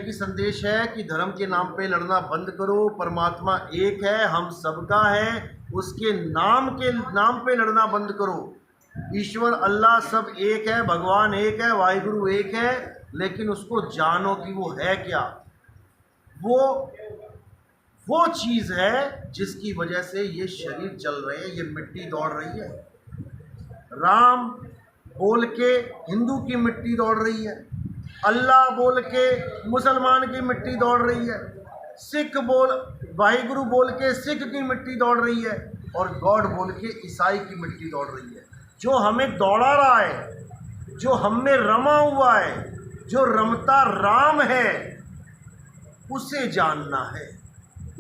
एक ही संदेश है कि धर्म के नाम पे लड़ना बंद करो। परमात्मा एक है, हम सबका है, उसके नाम पे लड़ना बंद करो। ईश्वर अल्लाह सब एक है, भगवान एक है, वाहिगुरु एक है, लेकिन उसको जानो कि वो है क्या। वो चीज़ है जिसकी वजह से ये शरीर चल रहे हैं, ये मिट्टी दौड़ रही है। राम बोल के हिंदू की मिट्टी दौड़ रही है, अल्लाह बोल के मुसलमान की मिट्टी दौड़ रही है, वाहिगुरु बोल के सिख की मिट्टी दौड़ रही है, और गॉड बोल के ईसाई की मिट्टी दौड़ रही है। जो हमें दौड़ा रहा है, जो हम में रमा हुआ है, जो रमता राम है, उसे जानना है।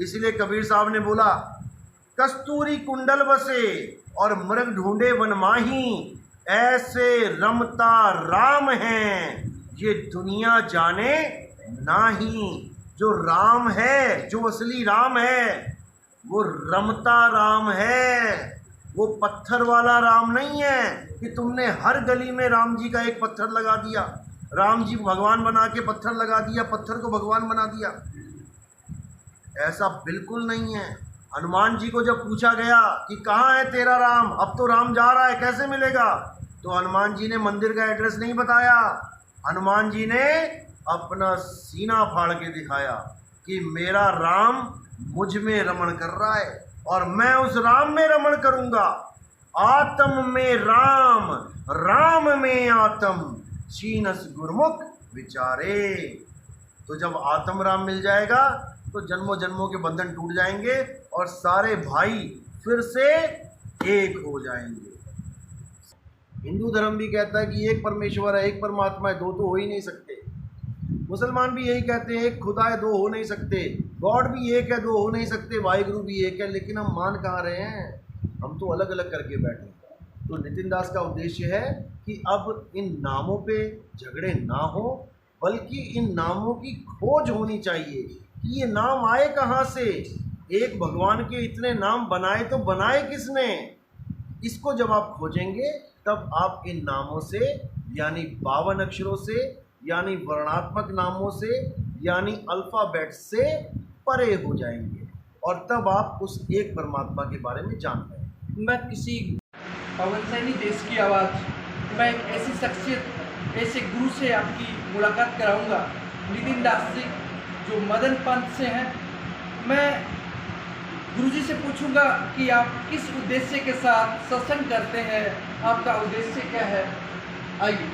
इसलिए कबीर साहब ने बोला, कस्तूरी कुंडल बसे और मृग ढूंढे वन माही, ऐसे रमता राम है ये दुनिया जाने नाही। जो राम है, जो असली राम है, वो रमता राम है। वो पत्थर वाला राम नहीं है कि तुमने हर गली में राम जी का एक पत्थर लगा दिया, राम जी को भगवान बना के पत्थर लगा दिया, पत्थर को भगवान बना दिया। ऐसा बिल्कुल नहीं है। हनुमान जी को जब पूछा गया कि कहाँ है तेरा राम, अब तो राम जा रहा है, कैसे मिलेगा, तो हनुमान जी ने मंदिर का एड्रेस नहीं बताया। हनुमान जी ने अपना सीना फाड़ के दिखाया कि मेरा राम मुझ में रमण कर रहा है और मैं उस राम में रमण करूंगा। आत्म में राम, राम में आत्म, छीनस गुरमुख विचारे। तो जब आत्म राम मिल जाएगा तो जन्मों जन्मों के बंधन टूट जाएंगे और सारे भाई फिर से एक हो जाएंगे। हिंदू धर्म भी कहता है कि एक परमेश्वर है, एक परमात्मा है, दो तो हो ही नहीं सकते। मुसलमान भी यही कहते हैं, एक खुदा है, दो हो नहीं सकते। गॉड भी एक है, दो हो नहीं सकते। वाहिगुरु भी एक है, लेकिन हम मान कहाँ रहे हैं, हम तो अलग अलग करके बैठे। तो नितिन दास का उद्देश्य है कि अब इन नामों पे झगड़े ना हो, बल्कि इन नामों की खोज होनी चाहिए कि ये नाम आए कहाँ से। एक भगवान के इतने नाम बनाए तो बनाए किसने? इसको जब आप खोजेंगे तब आप इन नामों से, यानी 52 अक्षरों से, यानी वर्णात्मक नामों से, यानी अल्फ़ाबेट से परे हो जाएंगे और तब आप उस एक परमात्मा के बारे में जान पाएंगे। मैं किसी पवन सैनी देश की आवाज़, मैं एक ऐसी शख्सियत, ऐसे गुरु से आपकी मुलाकात कराऊंगा, नितिन दास जी, जो मदन पंथ से हैं। मैं गुरुजी से पूछूंगा कि आप किस उद्देश्य के साथ सत्संग करते हैं, आपका उद्देश्य क्या है। आइए।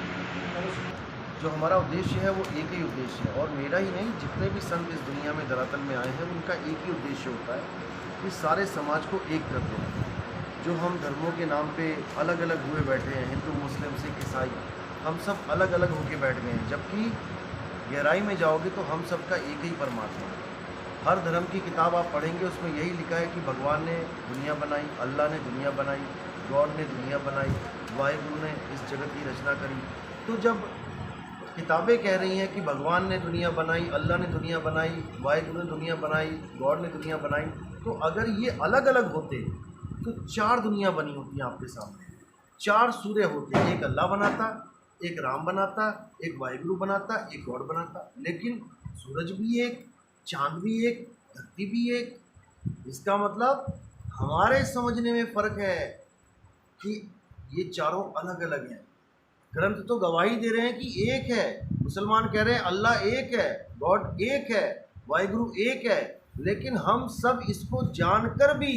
जो हमारा उद्देश्य है वो एक ही उद्देश्य है, और मेरा ही नहीं, जितने भी संत इस दुनिया में धरातल में आए हैं उनका एक ही उद्देश्य होता है कि सारे समाज को एक कर देना। जो हम धर्मों के नाम पे अलग अलग हुए बैठे हैं, हिंदू मुस्लिम सिख ईसाई, हम सब अलग अलग होके बैठ गए हैं, जबकि गहराई में जाओगे तो हम सबका एक ही परमात्मा है। हर धर्म की किताब आप पढ़ेंगे, उसमें यही लिखा है कि भगवान ने दुनिया बनाई, अल्लाह ने दुनिया बनाई, गॉड ने दुनिया बनाई, वाहिगुरु ने इस जगत की रचना करी। तो जब किताबें कह रही हैं कि भगवान ने दुनिया बनाई, अल्लाह ने दुनिया बनाई, वाहिगुरु ने दुनिया बनाई, गॉड ने दुनिया बनाई, तो अगर ये अलग अलग होते तो 4 दुनिया बनी होती हैं आपके सामने। 4 सूर्य होते, एक अल्लाह बनाता, एक राम बनाता, एक वाहिगुरु बनाता, एक गॉड बनाता। लेकिन सूरज भी एक, चांद भी एक, धरती भी एक। इसका मतलब हमारे समझने में फ़र्क है कि ये चारों अलग अलग हैं। ग्रंथ तो गवाही दे रहे हैं कि एक है। मुसलमान कह रहे हैं अल्लाह एक है, गॉड एक है, वाहिगुरु एक है, लेकिन हम सब इसको जानकर भी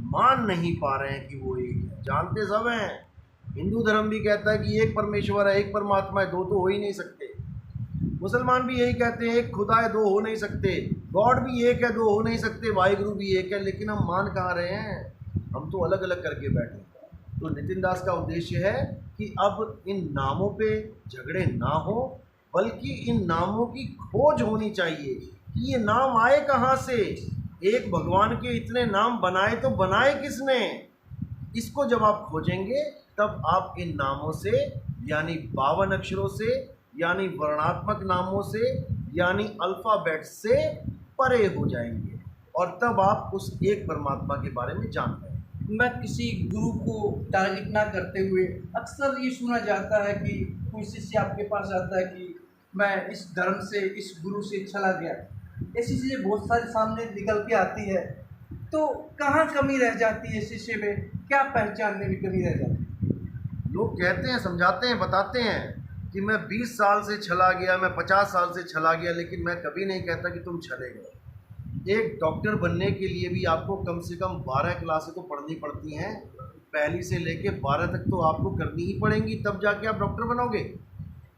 मान नहीं पा रहे हैं कि वो एक है। जानते सब हैं। हिंदू धर्म भी कहता है कि एक परमेश्वर है, एक परमात्मा है, दो तो हो ही नहीं सकते। मुसलमान भी यही कहते हैं, एक खुदा है, दो हो नहीं सकते। गॉड भी एक है, दो हो नहीं सकते। वाहिगुरु भी एक है, लेकिन हम मान कहाँ रहे हैं, हम तो अलग अलग करके बैठे। तो नितिन दास का उद्देश्य है कि अब इन नामों पे झगड़े ना हो, बल्कि इन नामों की खोज होनी चाहिए कि ये नाम आए कहाँ से। एक भगवान के इतने नाम बनाए तो बनाए किसने? इसको जब आप खोजेंगे तब आप इन नामों से, यानी 52 अक्षरों से, यानी वर्णात्मक नामों से, यानी अल्फ़ाबेट से परे हो जाएंगे और तब आप उस एक परमात्मा के बारे में जान पाएंगे। मैं किसी गुरु को टारगेट ना करते हुए, अक्सर ये सुना जाता है कि कोई शिष्य आपके पास आता है कि मैं इस धर्म से, इस गुरु से चला गया। ऐसी चीज़ें बहुत सारी सामने निकल के आती है, तो कहाँ कमी रह जाती है शिष्य में, क्या पहचानने में कमी रह जाती है? लोग कहते हैं, समझाते हैं, बताते हैं कि मैं 20 साल से चला गया, मैं 50 साल से चला गया, लेकिन मैं कभी नहीं कहता कि तुम चले गए। एक डॉक्टर बनने के लिए भी आपको कम से कम 12 क्लासें तो पढ़नी पड़ती हैं। पहली से लेके 12 तक तो आपको करनी ही पड़ेंगी, तब जाके आप डॉक्टर बनोगे।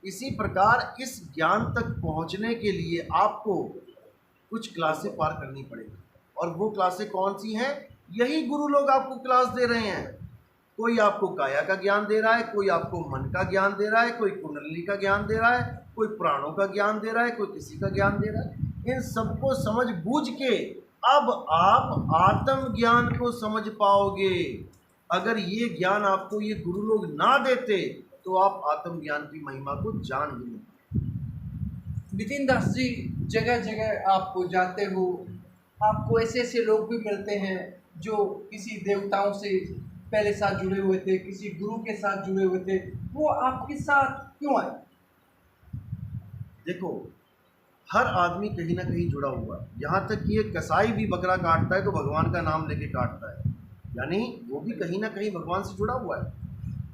इसी प्रकार इस ज्ञान तक पहुंचने के लिए आपको कुछ क्लासें पार करनी पड़ेगी। और वो क्लासें कौन सी हैं? यही गुरु लोग आपको क्लास दे रहे हैं। कोई आपको काया का ज्ञान दे रहा है, कोई आपको मन का ज्ञान दे रहा है, कोई कुंडली का ज्ञान दे रहा है, कोई प्राणों का ज्ञान दे रहा है, कोई किसी का ज्ञान दे रहा है। इन सबको समझ बूझ के अब आप आत्म ज्ञान को समझ पाओगे। अगर ये ज्ञान आपको ये गुरु लोग ना देते तो आप आत्म ज्ञान की महिमा को जान ही नहीं। नितिन दास जी, जगह जगह आप जाते हो, आपको ऐसे ऐसे लोग भी मिलते हैं जो किसी देवताओं से पहले साथ जुड़े हुए थे, किसी गुरु के साथ जुड़े हुए थे, वो आपके साथ क्यों आए? देखो, हर आदमी कहीं ना कहीं जुड़ा हुआ है। यहाँ तक कि एक कसाई भी बकरा काटता है तो भगवान का नाम लेके काटता है, यानी वो भी कहीं ना कहीं भगवान से जुड़ा हुआ है।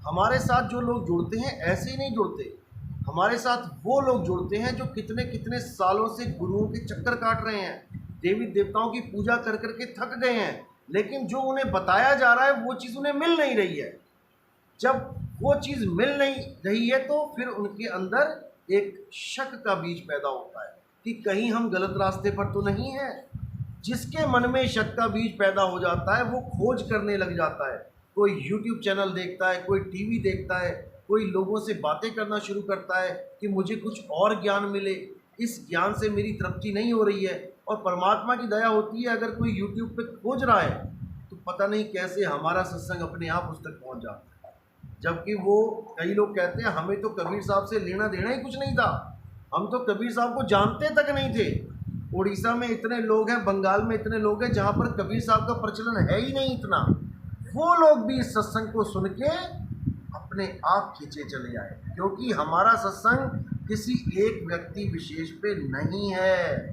हमारे साथ जो लोग जुड़ते हैं ऐसे ही नहीं जुड़ते। हमारे साथ वो लोग जुड़ते हैं जो कितने कितने सालों से गुरुओं के चक्कर काट रहे हैं, देवी देवताओं की पूजा कर करके थक गए हैं, लेकिन जो उन्हें बताया जा रहा है वो चीज़ उन्हें मिल नहीं रही है। जब वो चीज़ मिल नहीं रही है तो फिर उनके अंदर एक शक का बीज पैदा होता है कि कहीं हम गलत रास्ते पर तो नहीं हैं। जिसके मन में शक का बीज पैदा हो जाता है वो खोज करने लग जाता है। कोई YouTube चैनल देखता है, कोई टीवी देखता है, कोई लोगों से बातें करना शुरू करता है कि मुझे कुछ और ज्ञान मिले, इस ज्ञान से मेरी तृप्ति नहीं हो रही है। और परमात्मा की दया होती है, अगर कोई YouTube पे खोज रहा है तो पता नहीं कैसे हमारा सत्संग अपने आप उस तक पहुंच जाता है। जबकि वो कई लोग कहते हैं हमें तो कबीर साहब से लेना देना ही कुछ नहीं था, हम तो कबीर साहब को जानते तक नहीं थे। उड़ीसा में इतने लोग हैं, बंगाल में इतने लोग हैं जहाँ पर कबीर साहब का प्रचलन है ही नहीं इतना। वो लोग भी इस सत्संग को सुन के अपने आप खींचे चले आए, क्योंकि हमारा सत्संग किसी एक व्यक्ति विशेष पे नहीं है।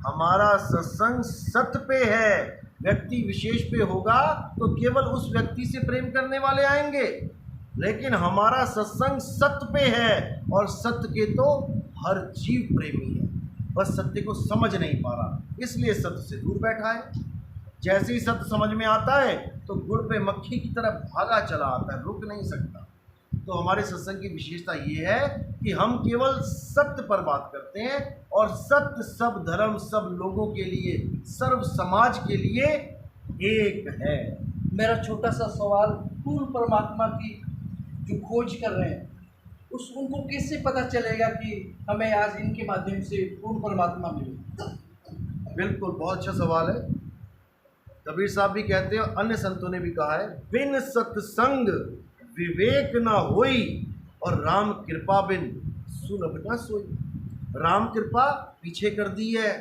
हमारा सत्संग सत्य पे है। व्यक्ति विशेष पे होगा तो केवल उस व्यक्ति से प्रेम करने वाले आएंगे, लेकिन हमारा सत्संग सत्य पे है और सत्य के तो हर जीव प्रेमी है, बस सत्य को समझ नहीं पा रहा, इसलिए सत्य से दूर बैठा है। जैसे ही सत्य समझ में आता है तो गुड़ पे मक्खी की तरह भागा चला आता है, रुक नहीं सकता। तो हमारे सत्संग की विशेषता ये है कि हम केवल सत्य पर बात करते हैं, और सत्य सब धर्म, सब लोगों के लिए, सर्व समाज के लिए एक है। मेरा छोटा सा सवाल, पूर्ण परमात्मा की जो खोज कर रहे हैं उनको कैसे पता चलेगा कि हमें आज इनके माध्यम से पूर्ण परमात्मा मिले? बिल्कुल, बहुत अच्छा सवाल है। कबीर साहब भी कहते हैं, अन्य संतों ने भी कहा है, बिन सत्संग विवेक ना होई और राम कृपा बिन सुलभ ना सोई। राम कृपा पीछे कर दी है,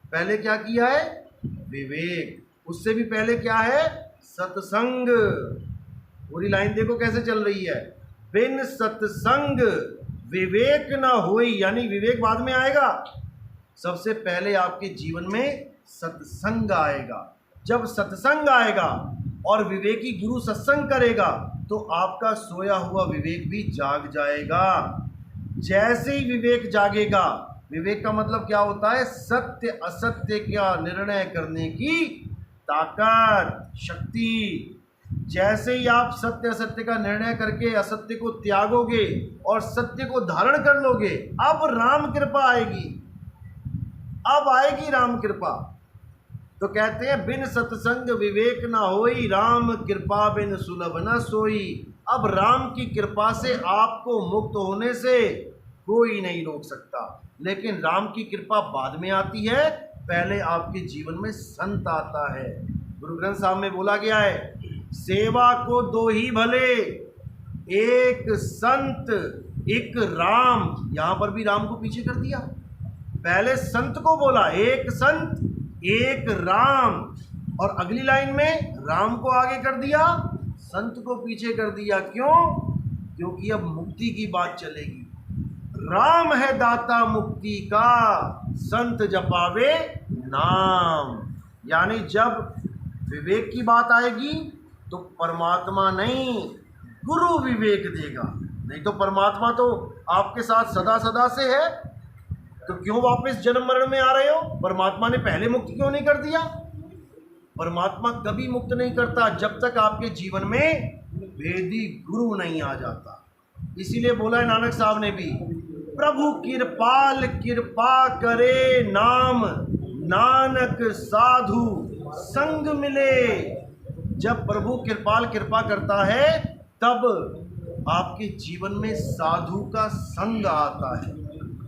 पहले क्या किया है? विवेक। उससे भी पहले क्या है? सत्संग। पूरी लाइन देखो कैसे चल रही है, बिन सत्संग विवेक ना होई, यानी विवेक बाद में आएगा। सबसे पहले आपके जीवन में सत्संग आएगा। जब सत्संग आएगा और विवेकी गुरु सत्संग करेगा तो आपका सोया हुआ विवेक भी जाग जाएगा। जैसे ही विवेक जागेगा, विवेक का मतलब क्या होता है? सत्य असत्य का निर्णय करने की ताकत, शक्ति। जैसे ही आप सत्य असत्य का निर्णय करके असत्य को त्यागोगे और सत्य को धारण कर लोगे, अब राम कृपा आएगी। अब आएगी राम कृपा। तो कहते हैं, बिन सत्संग विवेक ना होई, राम कृपा बिन सुलभ न सोई। अब राम की कृपा से आपको मुक्त होने से कोई नहीं रोक सकता, लेकिन राम की कृपा बाद में आती है, पहले आपके जीवन में संत आता है। गुरु ग्रंथ साहब में बोला गया है, सेवा को दो ही भले, एक संत एक राम। यहां पर भी राम को पीछे कर दिया, पहले संत को बोला, एक संत एक राम, और अगली लाइन में राम को आगे कर दिया, संत को पीछे कर दिया। क्यों? क्योंकि अब मुक्ति की बात चलेगी। राम है दाता मुक्ति का, संत जपावे नाम। यानी जब विवेक की बात आएगी तो परमात्मा नहीं, गुरु विवेक देगा। नहीं तो परमात्मा तो आपके साथ सदा सदा से है, तो क्यों वापस जन्म मरण में आ रहे हो? परमात्मा ने पहले मुक्त क्यों नहीं कर दिया? परमात्मा कभी मुक्त नहीं करता जब तक आपके जीवन में वेदी गुरु नहीं आ जाता। इसीलिए बोला है नानक साहब ने भी, प्रभु कृपाल कृपा करे नाम, नानक साधु संग मिले। जब प्रभु कृपाल कृपा करता है तब आपके जीवन में साधु का संग आता है,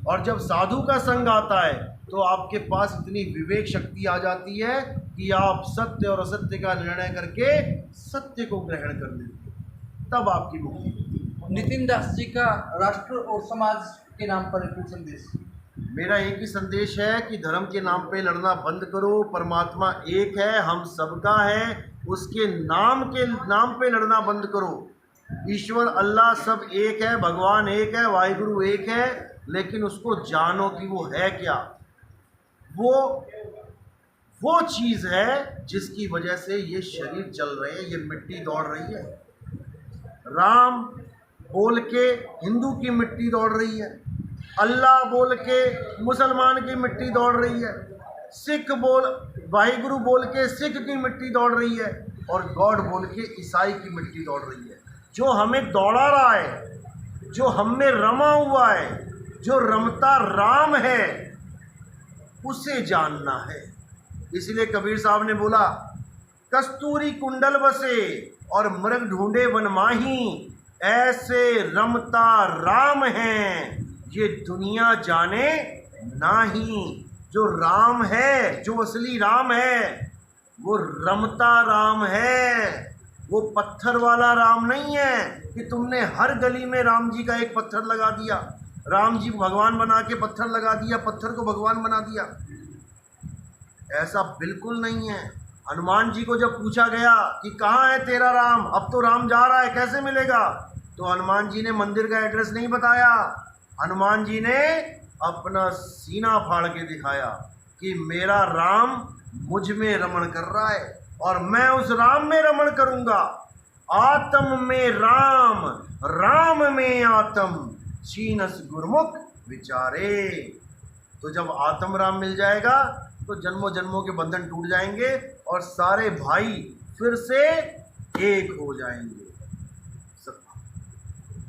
और जब साधु का संग आता है तो आपके पास इतनी विवेक शक्ति आ जाती है कि आप सत्य और असत्य का निर्णय करके सत्य को ग्रहण कर लेते हैं, तब आपकी मुक्ति होती है। नितिन दास जी का राष्ट्र और समाज के नाम पर एक संदेश। मेरा एक ही संदेश है कि धर्म के नाम पे लड़ना बंद करो। परमात्मा एक है, हम सबका है, उसके नाम पे लड़ना बंद करो। ईश्वर अल्लाह सब एक है, भगवान एक है, वाहिगुरु एक है, लेकिन उसको जानो कि वो है क्या। वो चीज़ है जिसकी वजह से ये शरीर चल रहे हैं, ये मिट्टी दौड़ रही है। राम बोल के हिंदू की मिट्टी दौड़ रही है, अल्लाह बोल के मुसलमान की मिट्टी दौड़ रही है, सिख बोल वाहिगुरु बोल के सिख की मिट्टी दौड़ रही है, और गॉड बोल के ईसाई की मिट्टी दौड़ रही है। जो हमें दौड़ा रहा है, जो हम में रमा हुआ है, जो रमता राम है, उसे जानना है। इसलिए कबीर साहब ने बोला, कस्तूरी कुंडल बसे और मृग ढूंढे वन माही, ऐसे रमता राम है ये दुनिया जाने नाही। जो राम है, जो असली राम है, वो रमता राम है, वो पत्थर वाला राम नहीं है कि तुमने हर गली में राम जी का एक पत्थर लगा दिया, राम जी को भगवान बना के पत्थर लगा दिया, पत्थर को भगवान बना दिया। ऐसा बिल्कुल नहीं है। हनुमान जी को जब पूछा गया कि कहाँ है तेरा राम, अब तो राम जा रहा है, कैसे मिलेगा? तो हनुमान जी ने मंदिर का एड्रेस नहीं बताया, हनुमान जी ने अपना सीना फाड़ के दिखाया कि मेरा राम मुझ में रमण कर रहा है और मैं उस राम में रमण करूँगा। आत्म में राम, राम में आत्म, छीनस गुरमुख विचारे। तो जब आत्म राम मिल जाएगा तो जन्मों जन्मों के बंधन टूट जाएंगे और सारे भाई फिर से एक हो जाएंगे।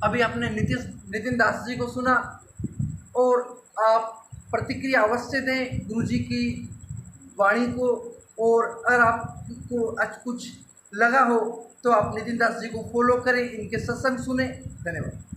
अभी आपने नितिन दास जी को सुना, और आप प्रतिक्रिया अवश्य दें गुरु जी की वाणी को, और अगर आपको आज कुछ लगा हो तो आप नितिन दास जी को फॉलो करें, इनके सत्संग सुने। धन्यवाद।